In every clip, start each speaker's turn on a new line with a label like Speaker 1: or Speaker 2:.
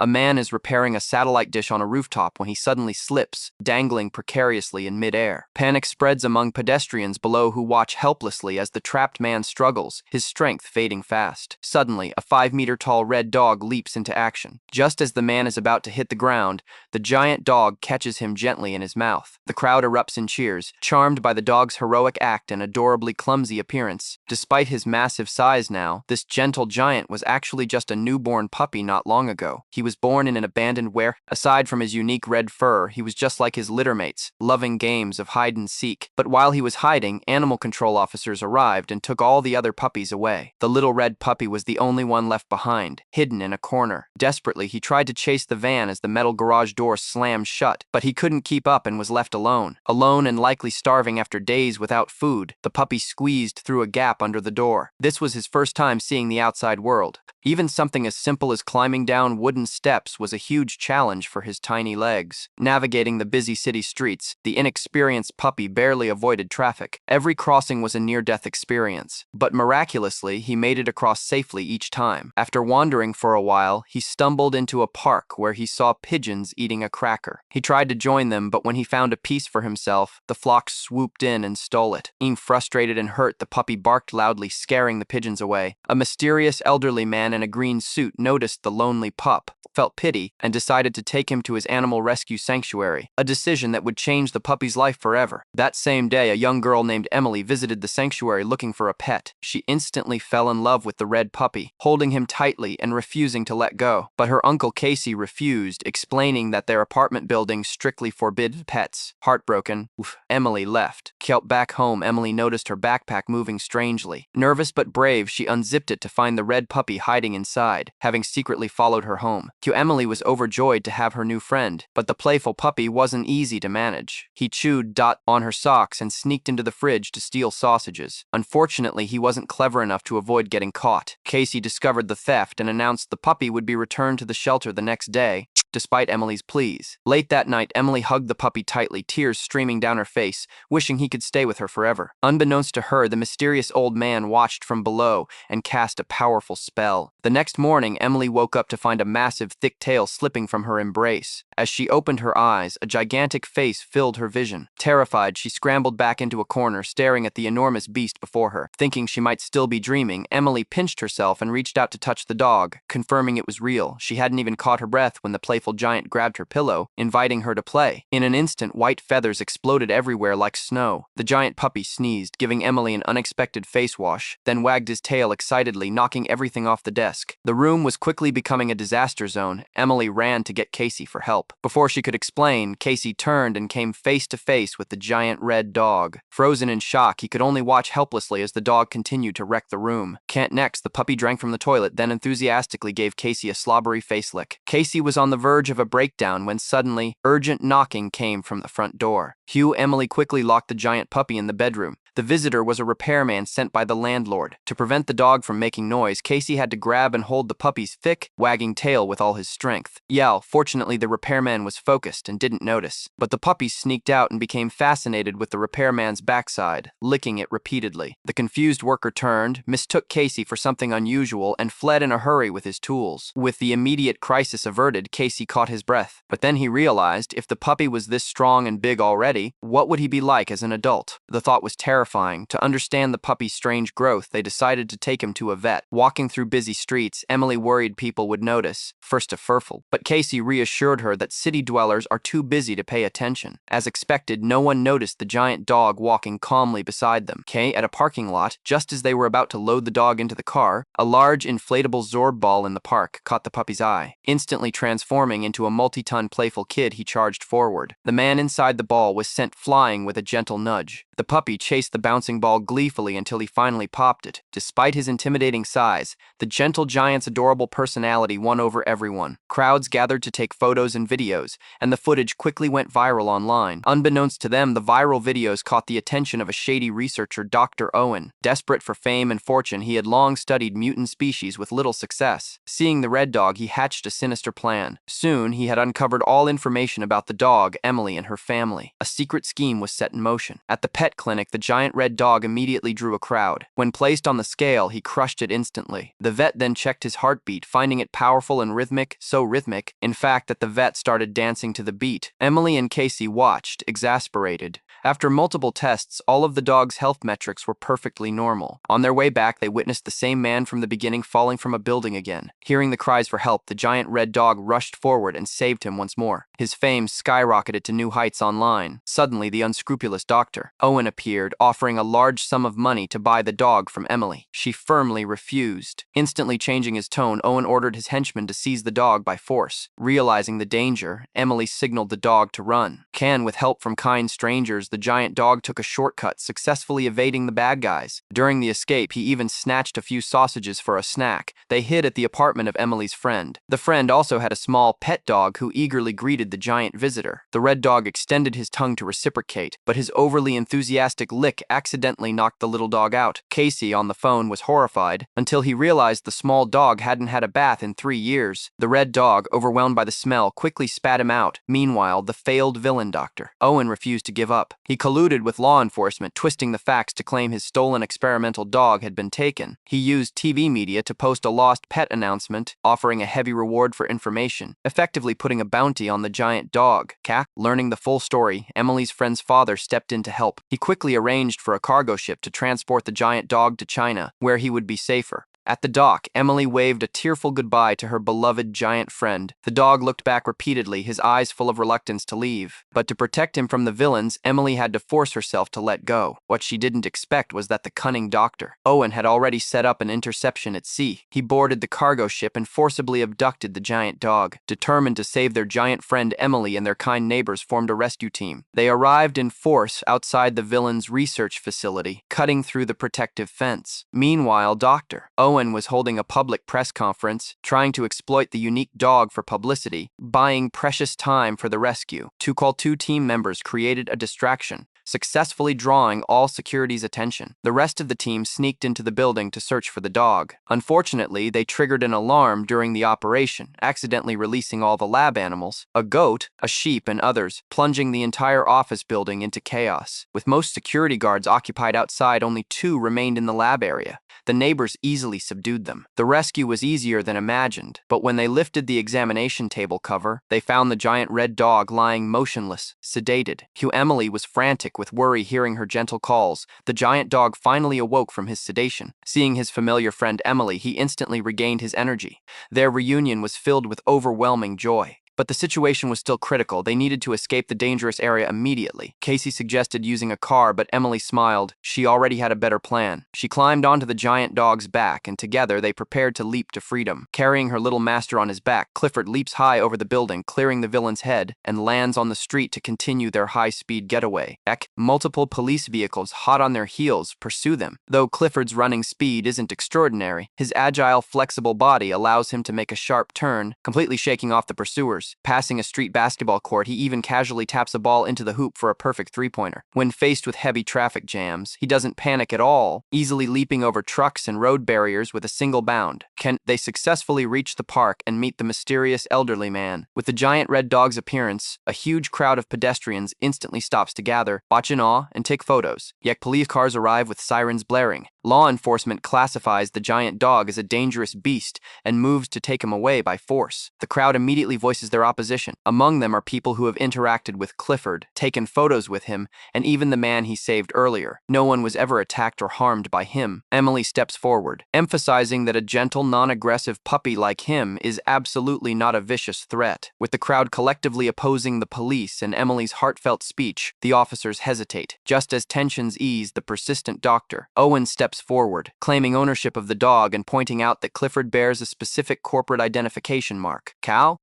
Speaker 1: A man is repairing a satellite dish on a rooftop when he suddenly slips, dangling precariously in midair. Panic spreads among pedestrians below who watch helplessly as the trapped man struggles, his strength fading fast. Suddenly, a 5-meter-tall red dog leaps into action. Just as the man is about to hit the ground, the giant dog catches him gently in his mouth. The crowd erupts in cheers, charmed by the dog's heroic act and adorably clumsy appearance. Despite his massive size now, this gentle giant was actually just a newborn puppy not long ago. He was born in an abandoned warehouse. Aside from his unique red fur, he was just like his littermates, loving games of hide and seek. But while he was hiding, animal control officers arrived and took all the other puppies away. The little red puppy was the only one left behind, hidden in a corner. Desperately, he tried to chase the van as the metal garage door slammed shut, but he couldn't keep up and was left alone. Alone and likely starving after days without food, the puppy squeezed through a gap under the door. This was his first time seeing the outside world. Even something as simple as climbing down wooden steps was a huge challenge for his tiny legs. Navigating the busy city streets, the inexperienced puppy barely avoided traffic. Every crossing was a near-death experience, but miraculously, he made it across safely each time. After wandering for a while, he stumbled into a park where he saw pigeons eating a cracker. He tried to join them, but when he found a piece for himself, the flock swooped in and stole it. Being frustrated and hurt, the puppy barked loudly, scaring the pigeons away. A mysterious elderly man in a green suit noticed the lonely pup, felt pity, and decided to take him to his animal rescue sanctuary, a decision that would change the puppy's life forever. That same day, a young girl named Emily visited the sanctuary looking for a pet. She instantly fell in love with the red puppy, holding him tightly and refusing to let go. But her uncle Casey refused, explaining that their apartment building strictly forbid pets. Heartbroken, Emily left. Back home, Emily noticed her backpack moving strangely. Nervous but brave, she unzipped it to find the red puppy hiding inside, having secretly followed her home. Emily was overjoyed to have her new friend, but the playful puppy wasn't easy to manage. He chewed on her socks and sneaked into the fridge to steal sausages. Unfortunately, he wasn't clever enough to avoid getting caught. Casey discovered the theft and announced the puppy would be returned to the shelter the next day, despite Emily's pleas. Late that night, Emily hugged the puppy tightly, tears streaming down her face, wishing he could stay with her forever. Unbeknownst to her, the mysterious old man watched from below and cast a powerful spell. The next morning, Emily woke up to find a massive, thick tail slipping from her embrace. As she opened her eyes, a gigantic face filled her vision. Terrified, she scrambled back into a corner, staring at the enormous beast before her. Thinking she might still be dreaming, Emily pinched herself and reached out to touch the dog, confirming it was real. She hadn't even caught her breath when the playful giant grabbed her pillow, inviting her to play. In an instant, white feathers exploded everywhere like snow. The giant puppy sneezed, giving Emily an unexpected face wash, then wagged his tail excitedly, knocking everything off the desk. The room was quickly becoming a disaster zone. Emily ran to get Casey for help. Before she could explain, Casey turned and came face to face with the giant red dog. Frozen in shock, he could only watch helplessly as the dog continued to wreck the room. Next, the puppy drank from the toilet, then enthusiastically gave Casey a slobbery face lick. Casey was on the verge of a breakdown when suddenly, urgent knocking came from the front door. Emily quickly locked the giant puppy in the bedroom. The visitor was a repairman sent by the landlord. To prevent the dog from making noise, Casey had to grab and hold the puppy's thick, wagging tail with all his strength. Fortunately, the repairman was focused and didn't notice. But the puppy sneaked out and became fascinated with the repairman's backside, licking it repeatedly. The confused worker turned, mistook Casey for something unusual, and fled in a hurry with his tools. With the immediate crisis averted, Casey caught his breath. But then he realized, if the puppy was this strong and big already, what would he be like as an adult? The thought was terrifying. To understand the puppy's strange growth, they decided to take him to a vet. Walking through busy streets, Emily worried people would notice, first a furful. But Casey reassured her that city dwellers are too busy to pay attention. As expected, no one noticed the giant dog walking calmly beside them. At a parking lot, just as they were about to load the dog into the car, a large inflatable Zorb ball in the park caught the puppy's eye. Instantly transforming into a multi-ton playful kid, he charged forward. The man inside the ball was sent flying with a gentle nudge. The puppy chased the bouncing ball gleefully until he finally popped it. Despite his intimidating size, the gentle giant's adorable personality won over everyone. Crowds gathered to take photos and videos, and the footage quickly went viral online. Unbeknownst to them, the viral videos caught the attention of a shady researcher, Dr. Owen. Desperate for fame and fortune, he had long studied mutant species with little success. Seeing the red dog, he hatched a sinister plan. Soon, he had uncovered all information about the dog, Emily, and her family. A secret scheme was set in motion. At the pet pet clinic, the giant red dog immediately drew a crowd. When placed on the scale, he crushed it instantly. The vet then checked his heartbeat, finding it powerful and rhythmic, so rhythmic, in fact, that the vet started dancing to the beat. Emily and Casey watched, exasperated. After multiple tests, all of the dog's health metrics were perfectly normal. On their way back, they witnessed the same man from the beginning falling from a building again. Hearing the cries for help, the giant red dog rushed forward and saved him once more. His fame skyrocketed to new heights online. Suddenly, the unscrupulous doctor, Owen, appeared, offering a large sum of money to buy the dog from Emily. She firmly refused. Instantly changing his tone, Owen ordered his henchmen to seize the dog by force. Realizing the danger, Emily signaled the dog to run. With help from kind strangers, the giant dog took a shortcut, successfully evading the bad guys. During the escape, he even snatched a few sausages for a snack. They hid at the apartment of Emily's friend. The friend also had a small pet dog who eagerly greeted the giant visitor. The red dog extended his tongue to reciprocate, but his overly enthusiastic lick accidentally knocked the little dog out. Casey, on the phone, was horrified until he realized the small dog hadn't had a bath in 3 years. The red dog, overwhelmed by the smell, quickly spat him out. Meanwhile, the failed villain doctor, Owen, refused to give up. He colluded with law enforcement, twisting the facts to claim his stolen experimental dog had been taken. He used TV media to post a lost pet announcement, offering a heavy reward for information, effectively putting a bounty on the giant dog. Learning the full story, Emily's friend's father stepped in to help. He quickly arranged for a cargo ship to transport the giant dog to China, where he would be safer. At the dock, Emily waved a tearful goodbye to her beloved giant friend. The dog looked back repeatedly, his eyes full of reluctance to leave. But to protect him from the villains, Emily had to force herself to let go. What she didn't expect was that the cunning doctor, Owen, had already set up an interception at sea. He boarded the cargo ship and forcibly abducted the giant dog. Determined to save their giant friend, Emily and their kind neighbors formed a rescue team. They arrived in force outside the villain's research facility, cutting through the protective fence. Meanwhile, Dr. Owen was holding a public press conference, trying to exploit the unique dog for publicity, buying precious time for the rescue. Two team members created a distraction, successfully drawing all security's attention. The rest of the team sneaked into the building to search for the dog. Unfortunately, they triggered an alarm during the operation, accidentally releasing all the lab animals, a goat, a sheep, and others, plunging the entire office building into chaos. With most security guards occupied outside, only 2 remained in the lab area. The neighbors easily subdued them. The rescue was easier than imagined, but when they lifted the examination table cover, they found the giant red dog lying motionless, sedated. Emily was frantic with worry hearing her gentle calls. The giant dog finally awoke from his sedation. Seeing his familiar friend Emily, he instantly regained his energy. Their reunion was filled with overwhelming joy. But the situation was still critical. They needed to escape the dangerous area immediately. Casey suggested using a car, but Emily smiled. She already had a better plan. She climbed onto the giant dog's back, and together they prepared to leap to freedom. Carrying her little master on his back, Clifford leaps high over the building, clearing the villain's head, and lands on the street to continue their high-speed getaway. Multiple police vehicles, hot on their heels, pursue them. Though Clifford's running speed isn't extraordinary, his agile, flexible body allows him to make a sharp turn, completely shaking off the pursuers. Passing a street basketball court, he even casually taps a ball into the hoop for a perfect three-pointer. When faced with heavy traffic jams, he doesn't panic at all, easily leaping over trucks and road barriers with a single bound. They successfully reach the park and meet the mysterious elderly man. With the giant red dog's appearance, a huge crowd of pedestrians instantly stops to gather, watch in awe, and take photos. Yet police cars arrive with sirens blaring. Law enforcement classifies the giant dog as a dangerous beast and moves to take him away by force. The crowd immediately voices their opposition. Among them are people who have interacted with Clifford, taken photos with him, and even the man he saved earlier. No one was ever attacked or harmed by him. Emily steps forward, emphasizing that a gentle, non-aggressive puppy like him is absolutely not a vicious threat. With the crowd collectively opposing the police and Emily's heartfelt speech, the officers hesitate. Just as tensions ease, the persistent doctor, Owen, steps forward, claiming ownership of the dog and pointing out that Clifford bears a specific corporate identification mark.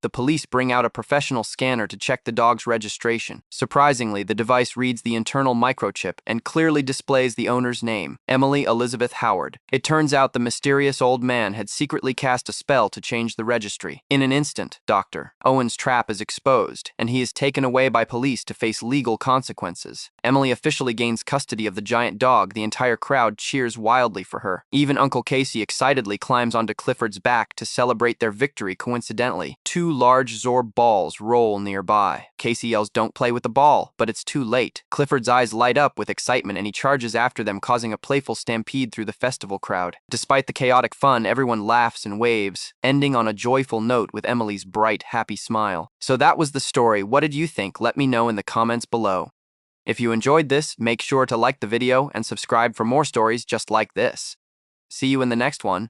Speaker 1: The police bring out a professional scanner to check the dog's registration. Surprisingly, the device reads the internal microchip and clearly displays the owner's name, Emily Elizabeth Howard. It turns out the mysterious old man had secretly cast a spell to change the registry. In an instant, Dr. Owen's trap is exposed, and he is taken away by police to face legal consequences. Emily officially gains custody of the giant dog. The entire crowd cheers wildly for her. Even Uncle Casey excitedly climbs onto Clifford's back to celebrate their victory. Coincidentally, 2 large absorb balls roll nearby. Casey yells, "Don't play with the ball," but it's too late. Clifford's eyes light up with excitement and he charges after them, causing a playful stampede through the festival crowd. Despite the chaotic fun, everyone laughs and waves, ending on a joyful note with Emily's bright, happy smile. So that was the story. What did you think? Let me know in the comments below. If you enjoyed this, make sure to like the video and subscribe for more stories just like this. See you in the next one.